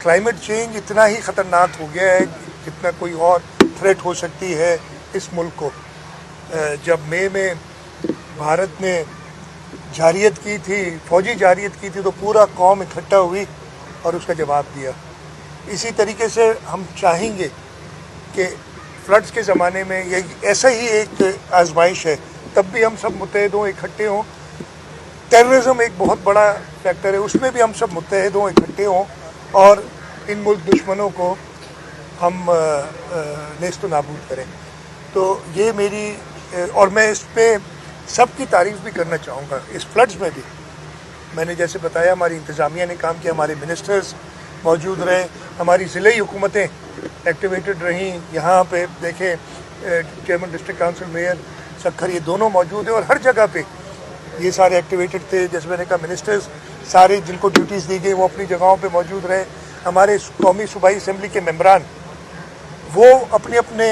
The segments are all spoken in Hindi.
क्लाइमेट चेंज इतना ही ख़तरनाक हो गया है जितना कोई और थ्रेट हो सकती है इस मुल्क को। जब मई में भारत ने जारियत की थी, फौजी जारियत की थी, तो पूरा कौम इकट्ठा हुई और उसका जवाब दिया। इसी तरीके से हम चाहेंगे कि फ्लड्स के ज़माने में ये ऐसा ही एक आजमाइश है, तब भी हम सब मुत्तहिद हों, इकट्ठे हों। टेररिज्म एक बहुत बड़ा फैक्टर है, उसमें भी हम सब मुत्तहिद हों, इकट्ठे हों और इन मुल्क दुश्मनों को हम नेस्त नाबूद करें। तो ये मेरी और मैं इस पर सबकी तारीफ़ भी करना चाहूँगा। इस फ्लड्स में भी मैंने जैसे बताया, हमारी इंतज़ामिया ने काम किया, हमारे मिनिस्टर्स मौजूद रहे, हमारी ज़िले हुकूमतें एक्टिवेटेड रहीं। यहाँ पे देखें chairman district council, mayor Sukkur, ये दोनों मौजूद हैं और हर जगह पे ये सारे एक्टिवेटेड थे। जैसे मैंने कहा, मिनिस्टर्स सारे जिनको ड्यूटीज़ दी गई वो अपनी जगहों पे मौजूद रहे। हमारे कौमी सूबाई असम्बली के मेंबरान वो अपने अपने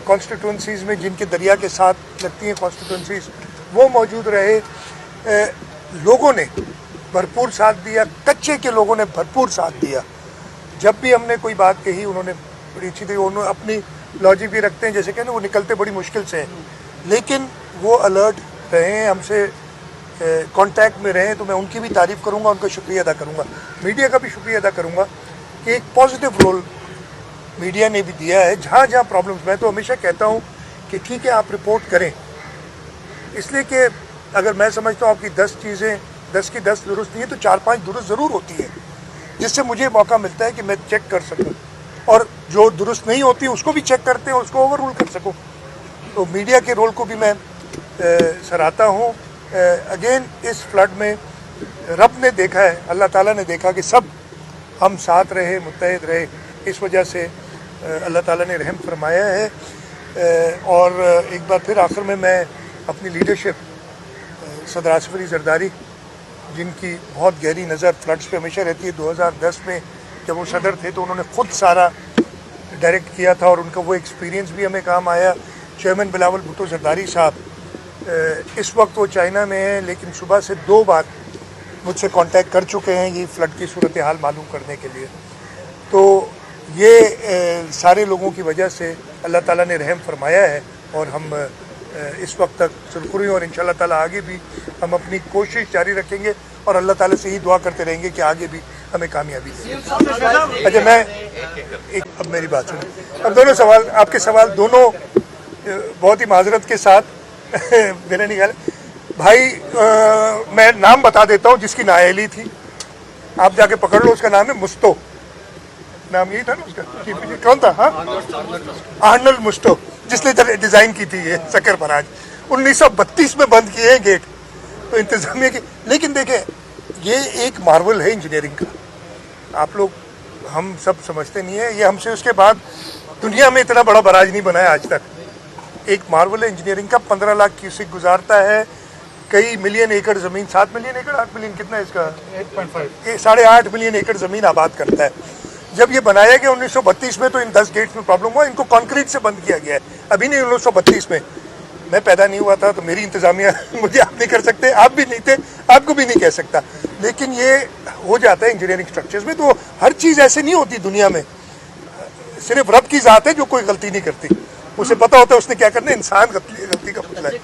कॉन्स्टिट्यूंसीज़ में जिनके दरिया के साथ लगती हैं कॉन्स्टिट्यूंसीज़, वो मौजूद रहे। लोगों ने भरपूर साथ दिया, कच्चे के लोगों ने भरपूर साथ दिया। जब भी हमने कोई बात कही उन्होंने बड़ी अच्छी थी, उन्होंने अपनी लॉजिक भी रखते हैं, जैसे कहना वो निकलते बड़ी मुश्किल से हैं, लेकिन वो अलर्ट रहे हैं, हमसे कांटेक्ट में रहे। तो मैं उनकी भी तारीफ़ करूंगा, उनका शुक्रिया अदा करूंगा, मीडिया का भी शुक्रिया अदा करूंगा कि एक पॉजिटिव रोल मीडिया ने भी दिया है। जहाँ जहाँ प्रॉब्लम्स, मैं तो हमेशा कहता हूँ कि ठीक है आप रिपोर्ट करें, इसलिए कि अगर मैं समझता हूँ आपकी 10 चीज़ें 10 की 10 दुरुस्त नहीं है तो 4-5 दुरुस्त ज़रूर होती है, जिससे मुझे मौका मिलता है कि मैं चेक कर सकूँ और जो दुरुस्त नहीं होती उसको भी चेक करते हैं, उसको ओवर रूल कर सकूँ। तो मीडिया के रोल को भी मैं सराहता हूँ। अगेन इस फ्लड में रब ने देखा है, अल्लाह ताला ने देखा कि सब हम साथ रहे, मुत्तहिद रहे, इस वजह से अल्लाह ताला ने रहम फरमाया है। और एक बार फिर आखिर में मैं अपनी लीडरशिप सदर आसिफ अली जरदारी, जिनकी बहुत गहरी नज़र फ्लड्स पे हमेशा रहती है, 2010 में जब वो सदर थे तो उन्होंने ख़ुद सारा डायरेक्ट किया था और उनका वो एक्सपीरियंस भी हमें काम आया। चेयरमैन बिलावल भुट्टो जरदारी साहब, इस वक्त वो चाइना में हैं, लेकिन सुबह से 2 बार मुझसे कांटेक्ट कर चुके हैं ये फ्लड की सूरत हाल मालूम करने के लिए। तो ये सारे लोगों की वजह से अल्लाह ताला ने रहम फरमाया है और हम इस वक्त तक सुरखुरी, और इंशाअल्लाह ताला आगे भी हम अपनी कोशिश जारी रखेंगे और अल्लाह ताला से ही दुआ करते रहेंगे कि आगे भी हमें कामयाबी दें। अच्छा, मैं अब मेरी बात सुनिए। अब दोनों सवाल, आपके सवाल दोनों बहुत ही माजरत के साथ मेरे निकाले भाई। मैं नाम बता देता हूँ जिसकी नाअहली थी, आप जाके पकड़ लो, उसका नाम है मुस्तो, नाम यही था ना उसका, कौन था? हाँ, आर्नल्ड मुस्तो, जिसने डिज़ाइन की थी ये शक्कर फराज। 1932 में बंद किए हैं गेट, तो इंतजामिया की। लेकिन देखें, ये एक मार्वल है इंजीनियरिंग का, आप लोग हम सब समझते नहीं है, ये हमसे उसके बाद दुनिया में इतना बड़ा बराज नहीं बनाया आज तक। एक मार्वल है इंजीनियरिंग का, 15 लाख क्यूसेक गुजारता है, कई मिलियन एकड़ ज़मीन, 7 मिलियन एकड़, 8 मिलियन, कितना है इसका? 8.5, 8.5 मिलियन एकड़ ज़मीन आबाद करता है। जब ये बनाया गया 1932 में तो इन 10 गेट्स में प्रॉब्लम हुआ, इनको कंक्रीट से बंद किया गया है। अभी नहीं, 1932 में मैं पैदा नहीं हुआ था, तो मेरी इंतजामिया मुझे आप नहीं कर सकते, आप भी नहीं थे, आपको भी नहीं कह सकता, लेकिन ये हो जाता है इंजीनियरिंग स्ट्रक्चर्स में। तो हर चीज़ ऐसे नहीं होती दुनिया में, सिर्फ रब की ज़ात है जो कोई गलती नहीं करती, उसे पता होता है उसने क्या करना है। इंसान गलती का पुतला है।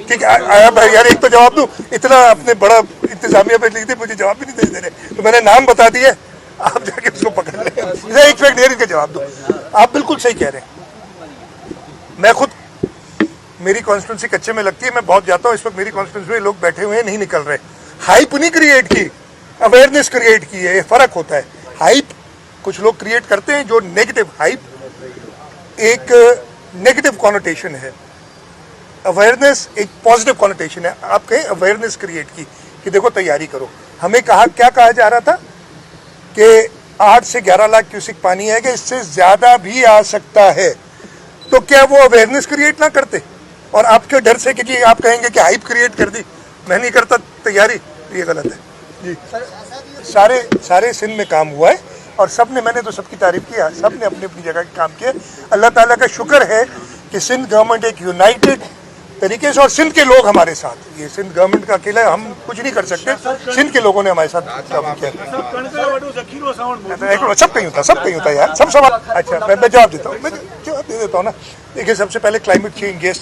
ठीक है यार, एक तो जवाब दूँ, इतना अपने बड़ा इंतजामिया पे लिखते, मुझे जवाब भी नहीं दे रहे, तो मैंने नाम बता दिया, आप जाके उसको पकड़ लें। एक मिनट देर इनका जवाब दो। आप बिल्कुल सही कह रहे हैं, मैं खुद, मेरी कॉन्स्टिट्यूंसी कच्चे में लगती है, मैं बहुत जाता हूँ। इस वक्त मेरी कॉन्स्टिट्यूंसी में लोग बैठे हुए हैं, नहीं निकल रहे। हाइप नहीं क्रिएट की, अवेयरनेस क्रिएट की है, ये फ़र्क होता है। हाइप कुछ लोग क्रिएट करते हैं जो नेगेटिव, हाइप एक नेगेटिव कॉनोटेशन है, अवेयरनेस एक पॉजिटिव कॉनोटेशन है। आप कहें अवेयरनेस क्रिएट की कि देखो तैयारी करो। हमें क्या कहा जा रहा था कि 8 से 11 लाख क्यूसेक पानी है कि इससे ज़्यादा भी आ सकता है, तो क्या वो अवेयरनेस क्रिएट ना करते? और आपके डर से कि जी आप कहेंगे कि हाइप क्रिएट कर दी, मैं नहीं करता तैयारी, ये गलत है जी। सारे सिंध में काम हुआ है और सब ने, मैंने तो सबकी तारीफ किया, सब ने अपनी अपनी जगह काम किया। अल्लाह ताला का शुक्र है कि सिंध गवर्नमेंट एक यूनाइटेड तरीके से, और सिंध के लोग हमारे साथ, ये सिंध गवर्नमेंट का अकेला हम कुछ नहीं कर सकते, सिंध के लोगों ने हमारे साथ काम किया। सब कहीं होता है यार, सब सवाल। अच्छा मैं जवाब देता हूँ, मैं जवाब दे देता हूँ ना। देखिए सबसे पहले क्लाइमेट चेंज यस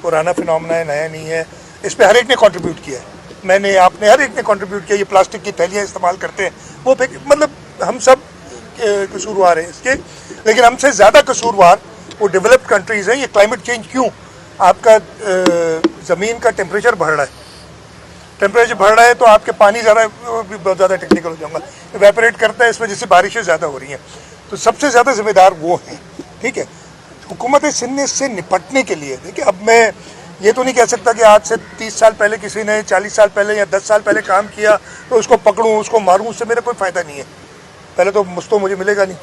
पुराना फिनोमेना है, नया नहीं है, इस पर हर एक ने कंट्रीब्यूट किया है, मैंने, आपने, हर एक ने कंट्रीब्यूट किया। ये प्लास्टिक की थैलियाँ इस्तेमाल करते हैं वो मतलब हम सब कसूरवार हैं इसके, लेकिन हमसे ज़्यादा कसूरवार वो डेवलप्ड कंट्रीज़ हैं। ये क्लाइमेट चेंज क्यों, आपका ज़मीन का टेम्परेचर बढ़ रहा है, टेम्परेचर बढ़ रहा है तो आपके पानी ज़्यादा, बहुत ज़्यादा टेक्निकल हो जाऊँगा, इवेपोरेट करता है, इस वजह से बारिशें ज़्यादा हो रही हैं, तो सबसे ज़्यादा जिम्मेदार वो हैं। ठीक है, हुकूमत सिंध ने इससे निपटने के लिए, देखिए अब मैं ये तो नहीं कह सकता कि आज से 30 साल पहले किसी ने 40 साल पहले या 10 साल पहले काम किया तो उसको पकड़ूं, उसको मारूं, उससे मेरा कोई फ़ायदा नहीं है। पहले तो मुझे मिलेगा नहीं,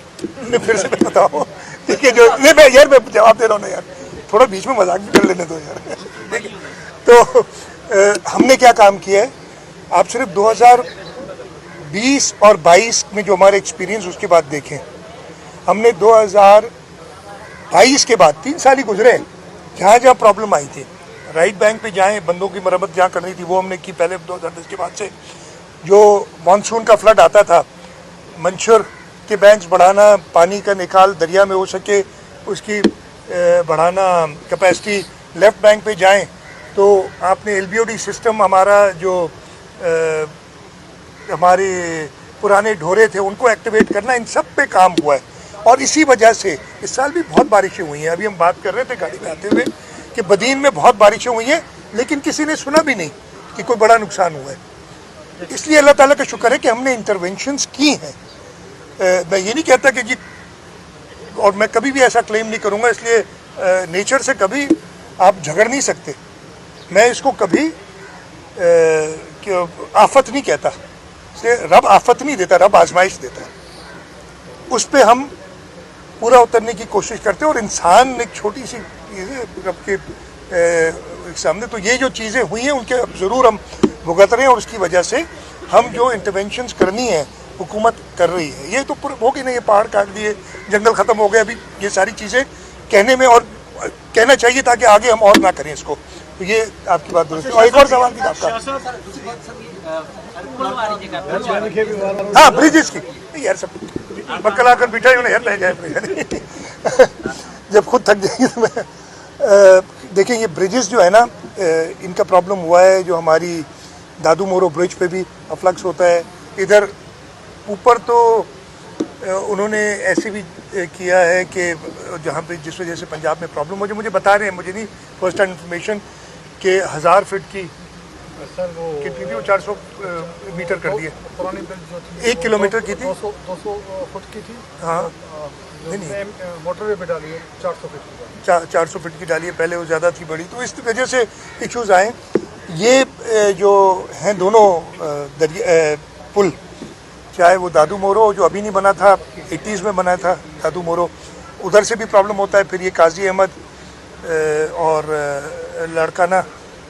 फिर से मैं बताऊँ, ठीक है, जो नहीं मैं यार मैं जवाब दे रहा हूँ ना यार, थोड़ा बीच में मजाक भी कर लेने दो यार। ठीक है, तो हमने क्या काम किया है, आप सिर्फ 2020 और 22 में जो हमारे एक्सपीरियंस उसके बाद देखें, हमने 2022 के बाद 3 साल ही गुजरे, जहाँ जहाँ प्रॉब्लम आई थी, राइट बैंक पे जाएं, बंदों की मरम्मत जहाँ करनी थी वो हमने की पहले 2010 के बाद से। जो मानसून का फ्लड आता था, मंशूर के बैंक्स बढ़ाना, पानी का निकाल दरिया में हो सके उसकी बढ़ाना कैपेसिटी, लेफ्ट बैंक पे जाएं तो आपने LBOD सिस्टम, हमारा जो हमारे पुराने ढोरे थे उनको एक्टिवेट करना, इन सब पे काम हुआ है। और इसी वजह से इस साल भी बहुत बारिशें हुई हैं। अभी हम बात कर रहे थे गाड़ी में आते हुए कि बदीन में बहुत बारिशें हुई हैं, लेकिन किसी ने सुना भी नहीं कि कोई बड़ा नुकसान हुआ है। इसलिए अल्लाह ताला का शुक्र है कि हमने इंटरवेंशंस की हैं। मैं ये नहीं कहता कि जी, और मैं कभी भी ऐसा क्लेम नहीं करूँगा, इसलिए नेचर से कभी आप झगड़ नहीं सकते। मैं इसको कभी आफत नहीं कहता, रब आफत नहीं देता, रब आजमाइश देता है, उस पर हम पूरा उतरने की कोशिश करते हैं। और इंसान एक छोटी सी चीज़ है रब के सामने, तो ये जो चीज़ें हुई हैं उनके अब ज़रूर हम भुगत रहे हैं, और उसकी वजह से हम जो इंटरवेंशंस करनी है हुकूमत कर रही है। ये तो हो गई ना, ये पहाड़ काट दिए, जंगल ख़त्म हो गए, अभी ये सारी चीज़ें कहने में, और कहना चाहिए ताकि आगे हम और ना करें इसको। तो ये आपकी बात दुरुस्त है। और एक और सवाल भी आपका, हाँ ब्रिजेस की यार, सब बक्कल आकर बिठा ही यार, नहीं जाए जब खुद थक जाएंगे तो मैं देखिए, ये ब्रिजेस जो है ना, इनका प्रॉब्लम हुआ है। जो हमारी दादू मोरो ब्रिज पे भी अफ्लक्स होता है, इधर ऊपर तो उन्होंने ऐसे भी किया है कि जहाँ पे जिस वजह से पंजाब में प्रॉब्लम हो, जो मुझे बता रहे हैं, मुझे नहीं फर्स्ट हैंड इन्फॉर्मेशन, कि 1000 फीट की कितनी थी वो, 400 मीटर कर दिए, पुरानी ब्रिज जो थी 1 किलोमीटर की थी, 200 फुट की थी। हाँ नहीं मोटरवे पे डाली है 400 फीट की, 400 फीट की डाली है, पहले वो ज़्यादा थी बड़ी, तो इस वजह से इश्यूज़ आए। ये जो हैं दोनों पुल, चाहे वो दादू मोरो जो अभी नहीं बना था, 80s में बना था दादू मोरो, उधर से भी प्रॉब्लम होता है। फिर ये काजी अहमद और लड़काना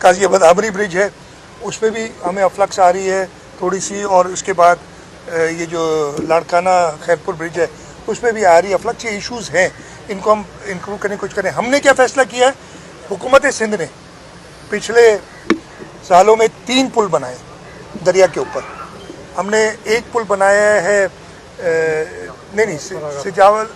काजी अहमद आमरी ब्रिज है, उस पर भी हमें अफ्लक्स आ रही है थोड़ी सी, और उसके बाद ये जो लड़काना खैरपुर ब्रिज है उस पर भी आ रही है अफ्लक्स। ये इश्यूज़ हैं, इनको हम इंक्लूड करने की कोशिश करें। हमने क्या फ़ैसला किया है, हुकूमत सिंध ने पिछले सालों में 3 पुल बनाए दरिया के ऊपर। हमने एक पुल बनाया है, सिजावल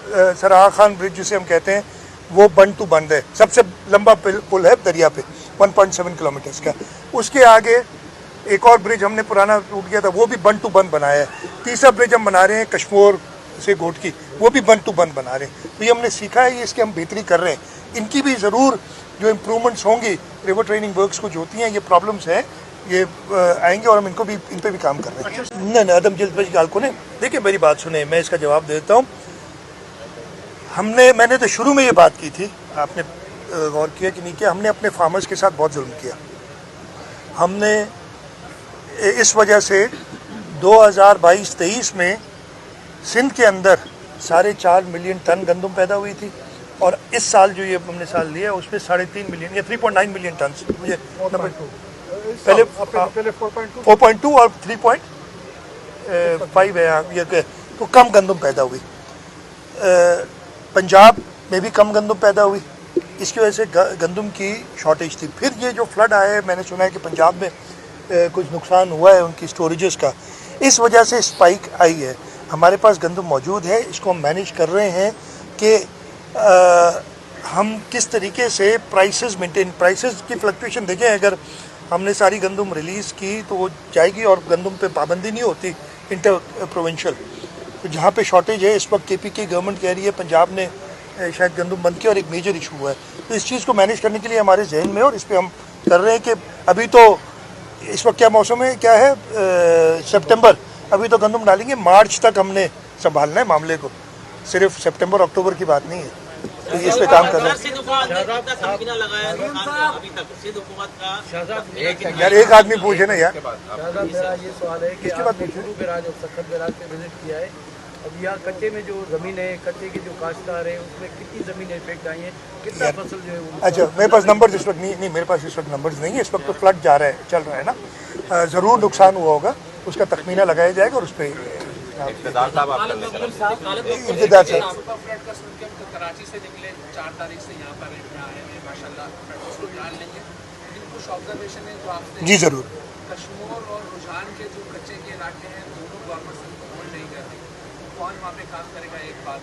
सराहा खान ब्रिज जिसे हम कहते हैं, वो बंद टू बंद है, सबसे लंबा पुल है दरिया पे, 1.7 किलोमीटर्स का। उसके आगे एक और ब्रिज हमने पुराना टूट गया था, वो भी बंद टू बंद बनाया है। तीसरा ब्रिज हम बना रहे हैं कश्मीर से घोटकी, वो भी बंद टू बंद बना रहे हैं। तो ये हमने सीखा है, ये इसके हम बेहतरी कर रहे हैं। इनकी भी ज़रूर जो इम्प्रूवमेंट्स होंगी, रिवर ट्रेनिंग वर्क्स कुछ होती हैं, ये प्रॉब्लम्स हैं, ये आएंगे, और हम इनको भी, इन पे भी काम कर रहे हैं। नहीं अदम जल्दबाजी गाल को नहीं, देखिए मेरी बात सुने, मैं इसका जवाब दे देता हूँ। मैंने तो शुरू में ये बात की थी, आपने गौर किया कि नहीं किया, हमने अपने फार्मर्स के साथ बहुत जुल्म किया। हमने इस वजह से 2022-23 में सिंध के अंदर 4.5 मिलियन टन गंदम पैदा हुई थी, और इस साल जो ये हमने साल लिया उसमें 3.5 मिलियन या 3.9 मिलियन टन, मुझे पहले 4.2 और 3.5 है ये, तो कम गंदम पैदा हुई। पंजाब में भी कम गंदम पैदा हुई, इसकी वजह से गंदम की शॉर्टेज थी। फिर ये जो फ्लड आया है, मैंने सुना है कि पंजाब में कुछ नुकसान हुआ है उनकी स्टोरेजेस का, इस वजह से स्पाइक आई है। हमारे पास गंदम मौजूद है, इसको हम मैनेज कर रहे हैं कि हम किस तरीके से प्राइसेस मेंटेन, प्राइसेस की फ्लक्चुएशन देखें। अगर हमने सारी गंदम रिलीज़ की तो वो जाएगी और गंदम पे पाबंदी नहीं होती इंटर प्रोविंशियल। तो जहाँ पे शॉर्टेज है, इस वक्त केपी गवर्नमेंट कह रही है पंजाब ने शायद गंदम बंद किया और एक मेजर इशू हुआ है। तो इस चीज़ को मैनेज करने के लिए हमारे जहन में, और इस पर हम कर रहे हैं कि अभी तो इस वक्त क्या मौसम है, क्या है, सितंबर, अभी तो गंदम डालेंगे, मार्च तक हमने संभालना है मामले को, सिर्फ सितंबर अक्टूबर की बात नहीं है। तो इस पे काम कर रहे हैं। यार एक आदमी पूछे ना यार, मेरा ये सवाल है कि किसके बाद पूछे? बेराज और सखत बेराज पे विजिट किया है। अब यहाँ कच्चे में जो ज़मीन है, कच्चे के जो काश्तकार है, उसमें कितनी ज़मीन इफेक्ट आई है, कितना फसल जो है वो। अच्छा, मेरे पास नंबर इस वक्त नहीं, मेरे पास इस वक्त नंबर्स नहीं है। इस वक्त तो फ्लड जा रहा है, चल रहा है ना, ज़रूर नुकसान हुआ होगा, उसका तखमीना लगाया जाएगा और उस पर इब्तिदार साहब कराची से निकले 4 तारीख से यहाँ पर आए हैं माशाल्लाह, उसको जान लेंगे। लेकिन कुछ ऑब्जर्वेशन है जो आपने जी ज़रूर। कश्मीर और रुझान के जो कच्चे के इलाके हैं, दोनों गवर्नमेंट से होल्ड नहीं कर रही, कौन वहाँ पे काम करेगा, एक बात।